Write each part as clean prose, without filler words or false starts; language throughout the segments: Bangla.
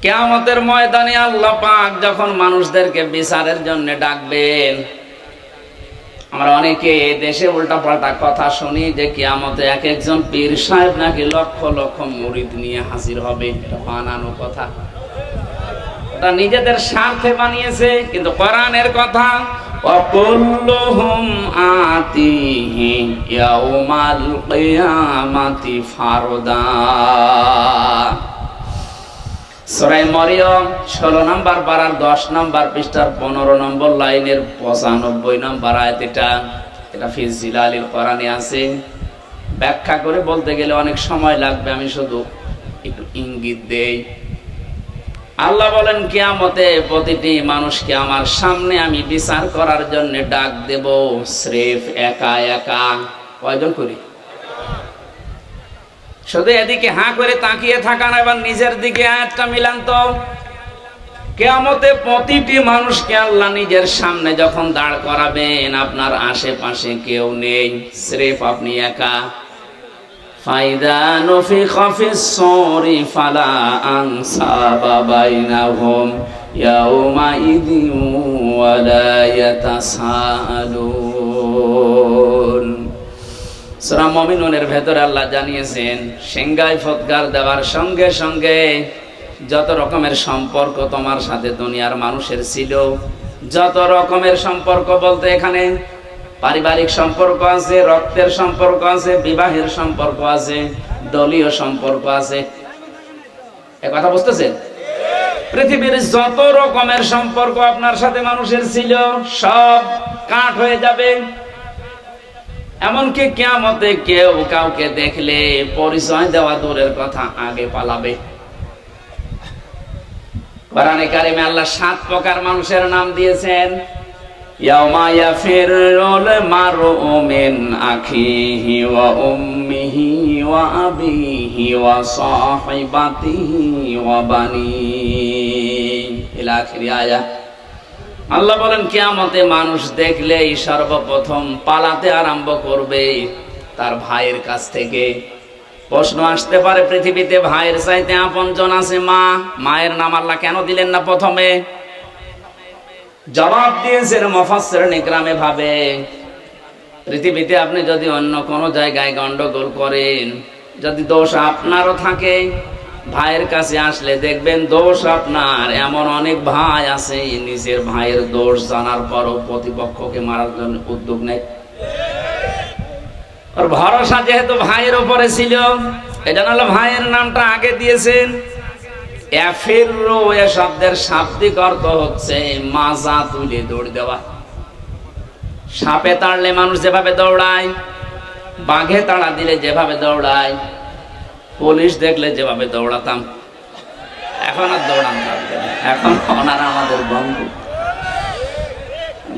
কিয়ামতের ময়দানে আল্লাহ পাক যখন মানুষদেরকে বিচারের জন্য ডাকবেন, আমরা অনেকে দেশে উল্টাপাল্টা কথা শুনি যে কিয়ামতে এক একজন পীর সাহেব নাকি লক্ষ লক্ষ মুরিদ নিয়ে হাজির হবে। এটা বানানো কথা, ওটা নিজেদের স্বার্থে বানিয়েছে। কিন্তু কোরআনের কথা, ওয়াকুল্লুহুম আতিহি ইয়াউমাল কিয়ামাতি ফারদা। সূরা মরিয়ম 16 নম্বর পারার 10 নম্বর পৃষ্ঠার 15 নম্বর লাইনের 95 নম্বর আয়াত। এটা ফি জিলালিল কোরআনে আছে। ব্যাখ্যা করে বলতে গেলে অনেক সময় লাগবে, আমি শুধু একটু ইঙ্গিত দেই। আল্লাহ বলেন কিয়ামতে প্রতিটি মানুষকে আমার সামনে আমি বিচার করার জন্য ডাক দেব, স্রেফ একা একা। কয়জন করি? শুধু এদিকে হাঁ করে তাকিয়ে থাকা না, এবার নিজের দিকে আয়াতটা মিলান তো। কিয়ামতে প্রতিটি মানুষকে আল্লাহ নিজের সামনে যখন দাঁড় করাবেন, আপনার আশেপাশে কেউ নেই, স্রেফ আপনি একা। ফাইদা নুফিখা ফিস সূরি ফালা আনসাবা বাইনাহুম ইয়াউমাইযিন ওয়ালা ইয়াতাসাআলুন। সূরা মুমিনুনের ভেতরে আল্লাহ জানিয়েছেন, সিংহায় ফুৎকার দেওয়ার সঙ্গে সঙ্গে যত রকমের সম্পর্ক তোমার সাথে দুনিয়ার মানুষের ছিল, যত রকমের সম্পর্ক বলতে এখানে পারিবারিক সম্পর্ক আছে, রক্তের সম্পর্ক আছে, বিবাহের সম্পর্ক আছে, দলীয় সম্পর্ক আছে। এ কথা বুঝতেছেন? পৃথিবীর যত রকমের সম্পর্ক আপনার সাথে মানুষের ছিল সব কাট হয়ে যাবে। এমনকি কিয়ামতে কেউ কাউকে দেখলে পরিচয় দেওয়া দূরের কথা, আগে পালাবে। কোরআনে কারিমে আল্লাহ 7 প্রকার মানুষের নাম দিয়েছেন। ইয়াউমা ইয়াফিরুল মারউ মিন আখিহি ওয়া উম্মিহি ওয়া আবিহি ওয়া সাহিবাতিহি ওয়া বানিহি ইলা আখিরি আয়াত। আল্লাহ বলেন কিয়ামতে মানুষ দেখলেই সর্বপ্রথম পালাতে আরম্ভ করবে তার ভাইয়ের কাছ থেকে। প্রশ্ন আসতে পারে, পৃথিবীতে ভাইয়ের চাইতে আপনজন আছে মা, মায়ের নাম আল্লাহ কেন দিলেন না প্রথমে? জবাব দিয়েছেন মুফাসসিরিন ইকরামে ভাবে, পৃথিবীতে আপনি যদি অন্য কোনো জায়গায় গন্ডগোল করেন, যদি দোষ আপনারও থাকে, ভাইয়ের কাছে আসলে দেখবেন দোষ আপনার। এমন অনেক ভাই আছে নিজের ভাইয়ের দোষ জানার পরও প্রতিপক্ষকে মারার জন্য উদ্যোগ নেয়। আর ভরসা যেহেতু ভাইয়ের উপরে ছিল, এজন্য ভাইয়ের নামটা আগে দিয়েছেন। ইয়াফিরু এ শব্দের শাব্দিক অর্থ হচ্ছে মাজা তুলে দৌড় দেওয়া। সাপে তাড়লে মানুষ যেভাবে দৌড়ায়, বাঘে তাড়া দিলে যেভাবে দৌড়ায়, পুলিশ দেখলে যেভাবে দৌড়াতাম, এখন আর দৌড়ান লাগবে না, এখন ওনারা আমাদের বন্ধু।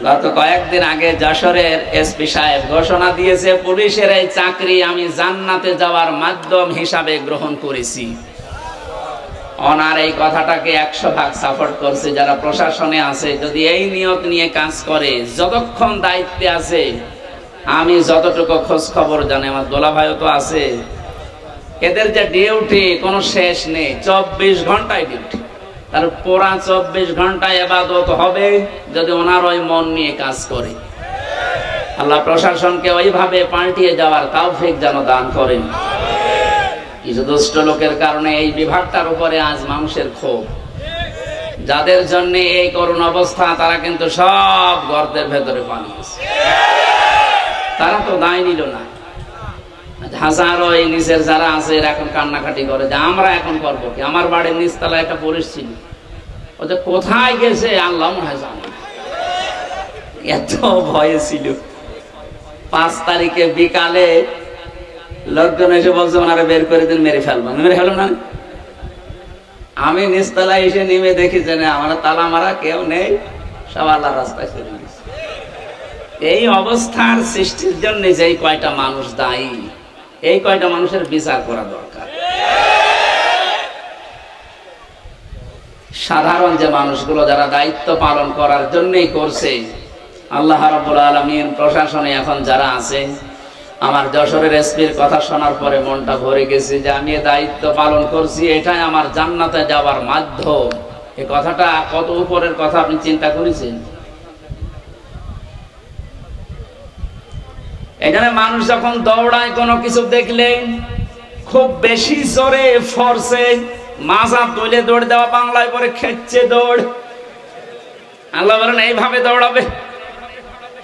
গত কয়েকদিন আগে যশোরের এসপি সাহেব ঘোষণা দিয়েছে, পুলিশের এই চাকরি আমি জান্নাতে যাওয়ার মাধ্যম হিসাবে গ্রহণ করেছি। ওনার এই কথাটাকে 100 ভাগ সাপোর্ট করছে যারা প্রশাসনে আছে। যদি এই নিয়ত নিয়ে কাজ করে, যতক্ষণ দায়িত্বে আছে, আমি যতটুকু খোঁজ খবর জানি, আমার দোলা ভাইও তো আছে, এদের যে ডিউটি কোনো শেষ নেই, 24 ঘন্টায় ডিউটি। তার পুরা 24 ঘন্টায় ইবাদত হবে যদি ওনার ওই মন নিয়ে কাজ করে। আল্লাহ প্রশাসনকে ওইভাবে পাল্টিয়ে যাওয়ার তৌফিক যেন দান করেন। কিছু দুষ্ট লোকের কারণে এই বিভাগটার উপরে আজ মানুষের ক্ষোভ। যাদের জন্য এই করুণ অবস্থা, তারা কিন্তু সব গর্তের ভেতরে পালিয়েছে। তারা তো দায় নিল না। হাজারো এই নিচের যারা আছে এরা এখন কান্নাকাটি করে যে আমরা এখন করবো কি। আমার বাড়ির নিচতলায় একটা পুলিশ ছিল, ও যে কোথায় গেছে আল্লাহ মনে হয় জানে। এত ভয়ে ছিল। 5 তারিখে বিকালে লোকজন এসে বলছে ওনারা বের করে দিন, মেরে ফেলবো। মেরে ফেলবো না, আমি নিচতলায় এসে নেমে দেখি যে না, আমার তালা মারা কেউ নেই, সব আল্লাহ রাস্তায় চলে গেছে। এই অবস্থার সৃষ্টির জন্য যেই কয়টা মানুষ দায়ী, এই কয়টা মানুষের বিচার করা দরকার। সাধারণ যে মানুষগুলো যারা দায়িত্ব পালন করার জন্যই করছে, আল্লাহ রাব্বুল আলামিন প্রশাসনে এখন যারা আছে আমার যশোরের এসপির কথা শোনার পরে মনটা ভরে গেছে যে আমি দায়িত্ব পালন করছি, এটাই আমার জান্নাতে যাওয়ার মাধ্যম। এই কথাটা কত উপরের কথা আপনি চিন্তা করেছেন? এখানে মানুষ যখন দৌড়ায় কোনো কিছু দেখলে খুব বেশি জোরে ফোর্সে মাজা তুলে দৌড় দেওয়া, বাংলায় পরে খেচ্ছে দৌড়। আল্লাহ বলেন এইভাবে দৌড়াবে।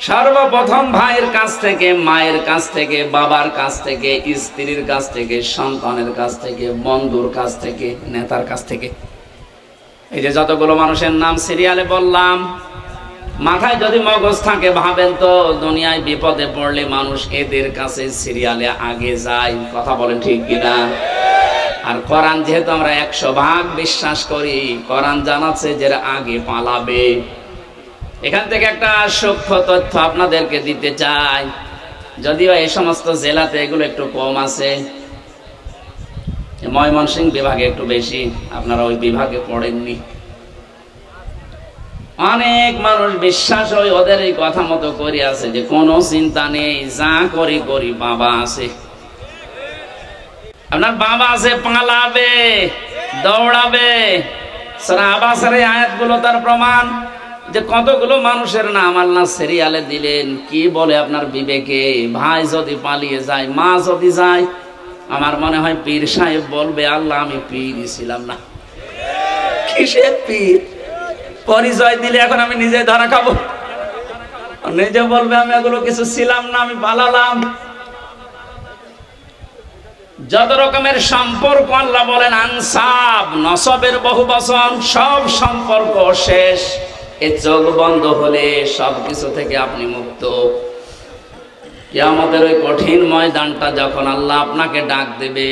সর্বপ্রথম ভাইয়ের কাছ থেকে, মায়ের কাছ থেকে, বাবার কাছ থেকে, স্ত্রীর কাছ থেকে, সন্তানের কাছ থেকে, বন্ধুর কাছ থেকে, নেতার কাছ থেকে। এই যে যতগুলো মানুষের নাম সিরিয়ালে বললাম, মাথায় যদি মগজ থাকে ভাবেন তো দুনিয়ায় বিপদে পড়লে মানুষ এদের কাছে সিরিয়ালে আগে যায়। কথা বলেন ঠিক কিনা? আর কোরআন যেহেতু আমরা 100% বিশ্বাস করি, কোরআন জানাচ্ছে যে আগে পালাবে। এখান থেকে একটা সূক্ষ্ম তথ্য আপনাদেরকে দিতে চাই, যদিও এই সমস্ত জেলাতে এগুলো একটু কম আছে, ময়মনসিংহ বিভাগে একটু বেশি, আপনারা ওই বিভাগে পড়েননি। অনেক মানুষ বিশ্বাস হয় ওদের এই কথা মতো করে আছে যে কোনো চিন্তা নেই, যা করি করি, বাবা আছে। আপনার বাবা আছে, পালাবে, দৌড়াবে। সূরা আবাসের এই আয়াতগুলো তার প্রমাণ যে কতগুলো মানুষের নাম আল্লাহ সিরিয়ালে দিলেন। কি বলে আপনার বিবেকে? ভাই যদি পালিয়ে যায়, মা যদি যায়, আমার মনে হয় পীর সাহেব বলবে আল্লাহ আমি পীরই ছিলাম না। কিসের পীর? পরিচয় দিলে এখন আমি নিজে ধরা খাবো। নিজে বলবে আমি এগুলো কিছু ছিলাম না, আমি পালালাম। যত রকমের সম্পর্ক আল্লাহ বলেন আনসাব, নসবের বহু বচন, সব সম্পর্ক শেষ। এই চোখ বন্ধ হলে সবকিছু থেকে আপনি মুক্ত। কিয়ামতের ওই কঠিন ময়দানটা যখন আল্লাহ আপনাকে ডাক দেবে,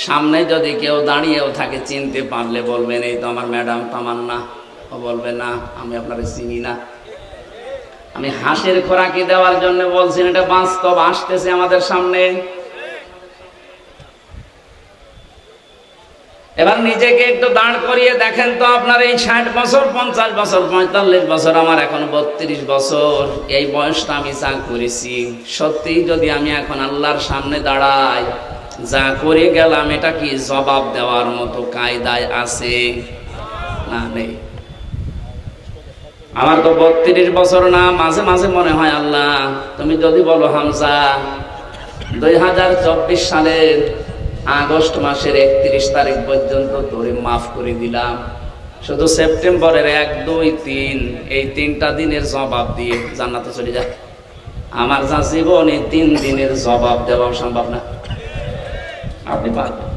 সামনে যদি কেউ দাঁড়িয়েও থাকে, চিনতে পারলে বলবেন এই তো আমার ম্যাডাম তামান্না। ও বলবে না, আমি আপনাকে চিনি না। আমি হাসির খোরাকি দেওয়ার জন্য বলছি, এটা বাস্তব আসতেছে আমাদের সামনে। এবার নিজেকে একটু দাঁড় করিয়ে দেখেন তো, আপনার এই 60 বছর, 50 বছর, 45 বছর, আমার এখন 32 বছর, এই বয়সটা আমি যা করেছি, সত্যি যদি আমি এখন আল্লাহর সামনে দাঁড়াই, যা করে গেলাম এটা কি জবাব দেওয়ার মতো কায়দায় আছে? না, নেই। আমার তো 32 বছর না, মাঝে মাঝে মনে হয় আল্লাহ তুমি যদি বলো হামজা 2024 সালের আগস্ট মাসের 31 তারিখ পর্যন্ত তোরে মাফ করে দিলাম, শুধু সেপ্টেম্বরের 1, 2, 3 এই 3টা দিনের জবাব দিয়ে জান্নাতে চলে যায়। আমার যা জীবন, এই 3 দিনের জবাব দেওয়া সম্ভব না। আপনি পারবেন?